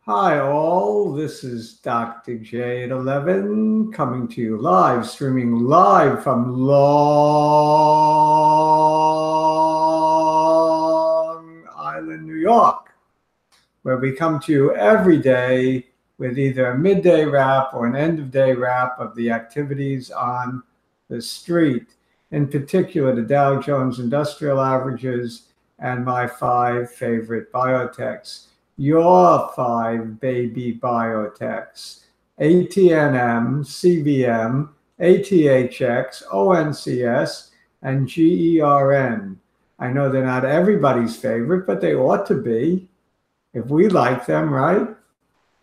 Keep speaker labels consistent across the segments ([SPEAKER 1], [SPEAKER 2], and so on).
[SPEAKER 1] Hi all, this is Dr. J at 11 coming to you live, streaming live from Long Island, New York, where we come to you every day with either a midday wrap or an end of day wrap of the activities on the street. In particular, the Dow Jones Industrial Averages and my 5 favorite biotechs. Your 5 baby biotechs: ATNM, CVM, athx, ONCS, and GERN. I know they're not everybody's favorite, but they ought to be if we like them, right?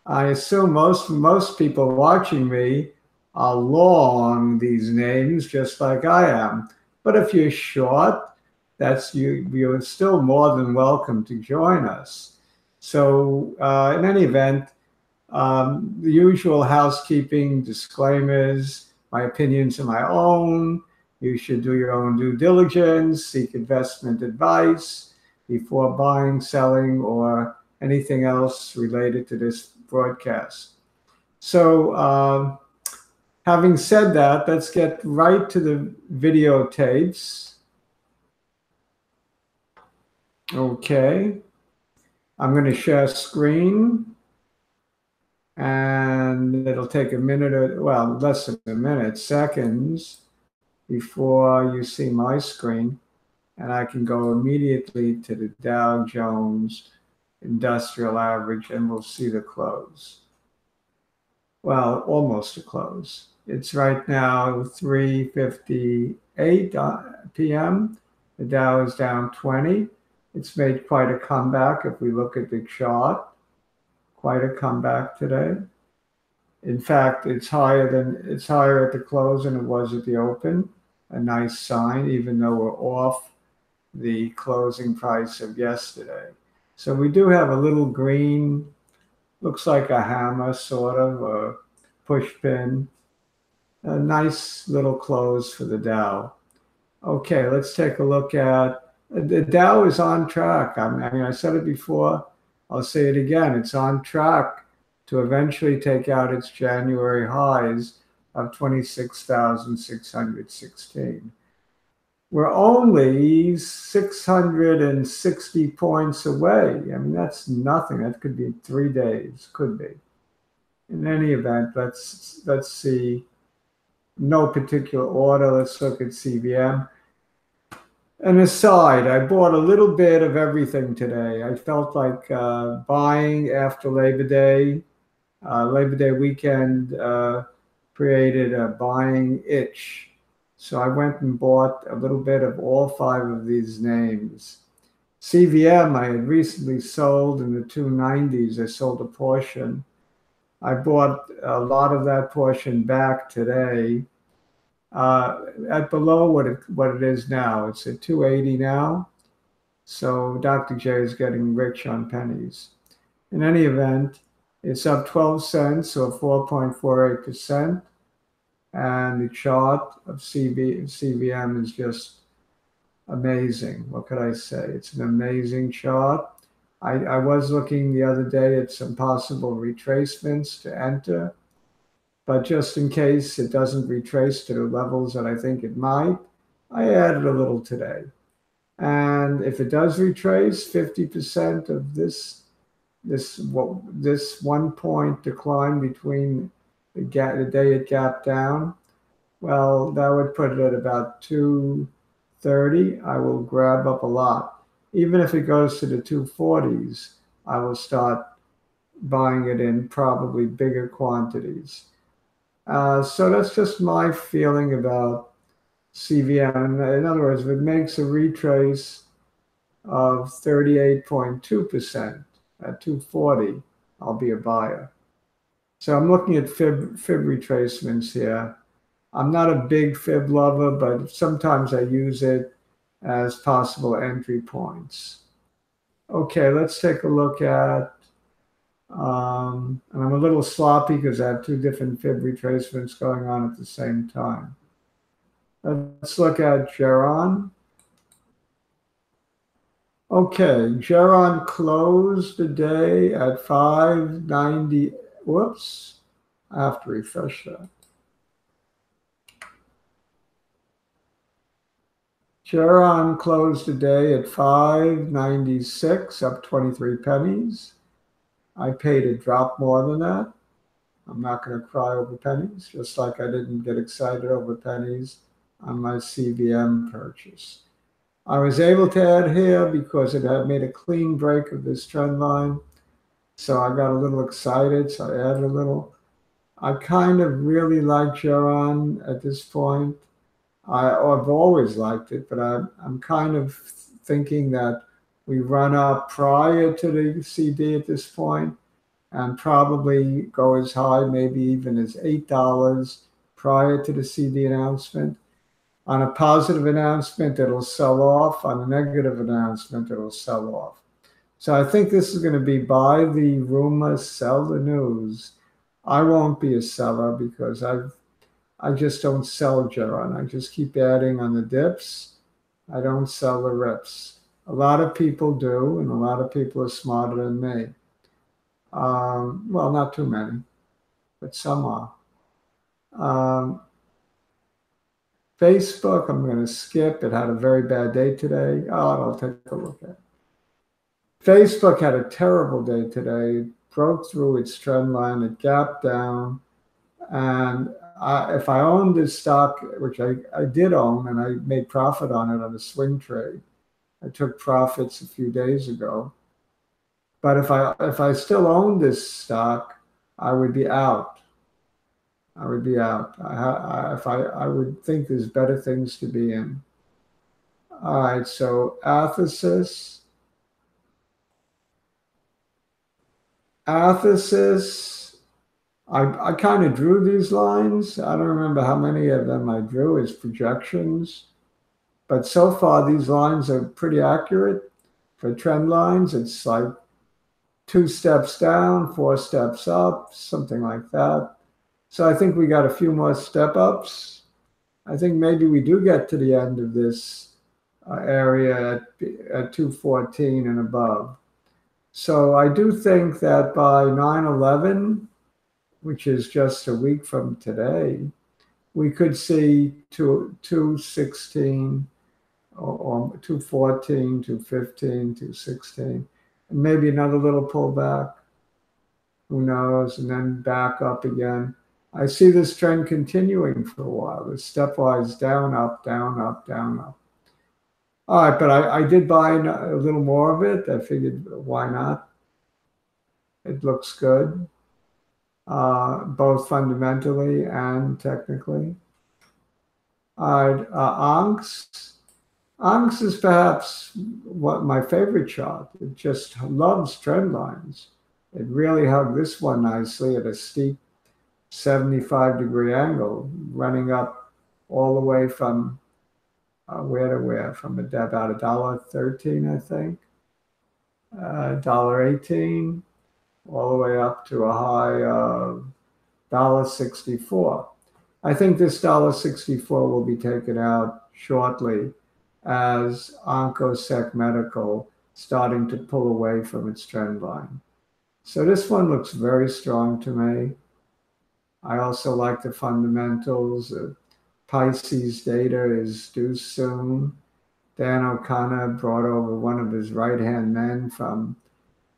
[SPEAKER 1] I assume most people watching me are long these names, just like I am. But if you're short, that's you're still more than welcome to join us. So in any event, the usual housekeeping disclaimers: my opinions are my own. You should do your own due diligence, seek investment advice before buying, selling, or anything else related to this broadcast. So having said that, let's get right to the videotapes. Okay. I'm going to share screen, and it'll take a minute or, well, less than a minute, seconds, before you see my screen, and I can go immediately to the Dow Jones Industrial Average, and we'll see the close. Well, almost a close. It's right now 3:58 p.m. The Dow is down 20. It's made quite a comeback if we look at the chart. Quite a comeback today. In fact, it's higher at the close than it was at the open. A nice sign, even though we're off the closing price of yesterday. So we do have a little green, looks like a hammer, sort of, a push pin. A nice little close for the Dow. Okay, let's take a look at the Dow is on track. I mean, I said it before, I'll say it again. It's on track to eventually take out its January highs of 26,616. We're only 660 points away. I mean, that's nothing. That could be 3 days, could be. In any event, let's see. No particular order. Let's look at CVM. An aside, I bought a little bit of everything today. I felt like buying after Labor Day. Labor Day weekend created a buying itch. So I went and bought a little bit of all 5 of these names. CVM, I had recently sold in the 290s. I sold a portion. I bought a lot of that portion back today at below what it is now. It's at 280 now. So Dr. J is getting rich on pennies. In any event, it's up 12 cents or 4.48%. And the chart of CVM is just amazing. What could I say? It's an amazing chart. I was looking the other day at some possible retracements to enter, but just in case it doesn't retrace to the levels that I think it might, I added a little today. And if it does retrace 50% of this 1 point decline between the day it gapped down, well, that would put it at about 230. I will grab up a lot. Even if it goes to the 240s, I will start buying it in probably bigger quantities. So that's just my feeling about CVM. In other words, if it makes a retrace of 38.2% at 240, I'll be a buyer. So I'm looking at fib retracements here. I'm not a big fib lover, but sometimes I use it as possible entry points. Okay, let's take a look at, and I'm a little sloppy because I have 2 different fib retracements going on at the same time. Let's look at Gern. Okay, Geron closed the day at 590. Whoops, I have to refresh that. Geron closed the day at 596, up 23 pennies. I paid a drop more than that. I'm not going to cry over pennies, just like I didn't get excited over pennies on my CVM purchase. I was able to add here because it had made a clean break of this trend line. So I got a little excited, so I added a little. I kind of really like Geron at this point. I've always liked it, but I'm kind of thinking that we run up prior to the CD at this point and probably go as high, maybe even as $8 prior to the CD announcement. On a positive announcement, it'll sell off. On a negative announcement, it'll sell off. So I think this is going to be buy the rumor, sell the news. I won't be a seller because I just don't sell Geron. I just keep adding on the dips. I don't sell the rips. A lot of people do, and a lot of people are smarter than me. Well, not too many, but some are. Um, Facebook, I'm going to skip. It had a very bad day today. Oh, I'll take a look at it. Facebook had a terrible day today. It broke through its trend line. It gapped down. And if I owned this stock, which I did own, and I made profit on it on a swing trade, I took profits a few days ago. But if I still owned this stock, I would be out. I would be out. I would think there's better things to be in. All right, so athx. I kind of drew these lines. I don't remember how many of them I drew as projections, but so far these lines are pretty accurate for trend lines. It's like 2 steps down, 4 steps up, something like that. So I think we got a few more step ups. I think maybe we do get to the end of this area at 214 and above. So I do think that by 9/11, which is just a week from today, we could see 216 or 214, 215, 216, and maybe another little pullback. Who knows? And then back up again. I see this trend continuing for a while. It's stepwise down, up, down, up, down, up. All right, but I did buy a little more of it. I figured, why not? It looks good, both fundamentally and technically. All right, ANKS. ANKS is perhaps what my favorite chart. It just loves trend lines. It really hugged this one nicely at a steep 75-degree angle, running up all the way from where to where? From about $1.13, I think, $1.18, all the way up to a high of $1.64. I think this $1.64 will be taken out shortly as OncoSec Medical starting to pull away from its trend line. So this one looks very strong to me. I also like the fundamentals. Pisces data is due soon. Dan O'Connor brought over one of his right-hand men from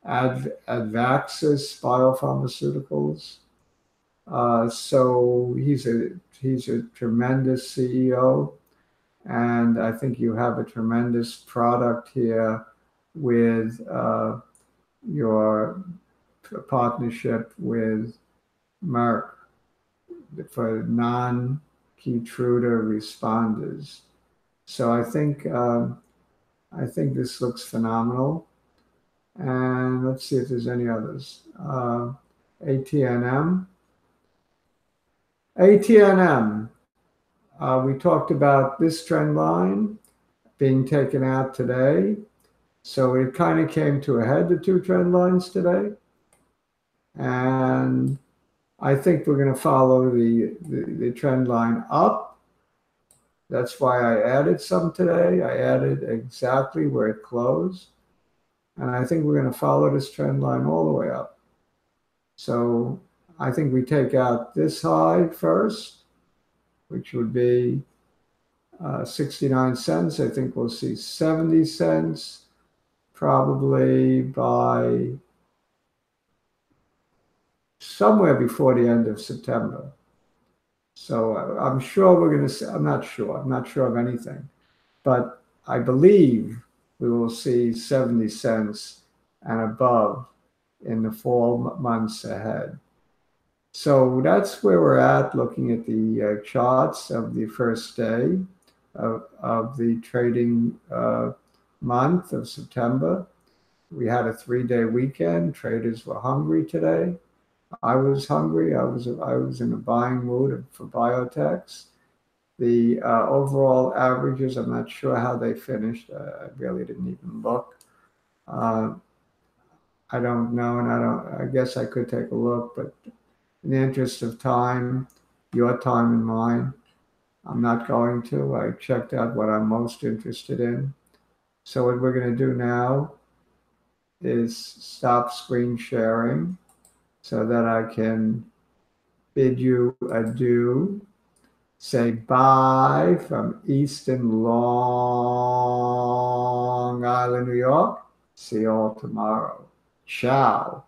[SPEAKER 1] athx Biopharmaceuticals. So he's a tremendous CEO, and I think you have a tremendous product here with your partnership with Merck for non-Keytruda responders. So I think this looks phenomenal. And let's see if there's any others. ATNM. We talked about this trend line being taken out today. So it kind of came to a head, the two trend lines today. And I think we're going to follow the trend line up. That's why I added some today. I added exactly where it closed. And I think we're going to follow this trend line all the way up. So I think we take out this high first, which would be 69 cents. I think we'll see 70 cents probably by somewhere before the end of September. So I'm sure we're going to see, I'm not sure of anything, but I believe we will see 70 cents and above in the fall months ahead. So that's where we're at, looking at the charts of the first day of the trading month of September. We had a 3-day weekend. Traders were hungry today. I was hungry. I was in a buying mood for biotechs. The overall averages, I'm not sure how they finished. I really didn't even look. I don't know, and I guess I could take a look, but in the interest of time, your time and mine, I'm not going to. I checked out what I'm most interested in. So what we're going to do now is stop screen sharing so that I can bid you adieu, say bye from Eastern Long Island, New York. See you all tomorrow. Ciao.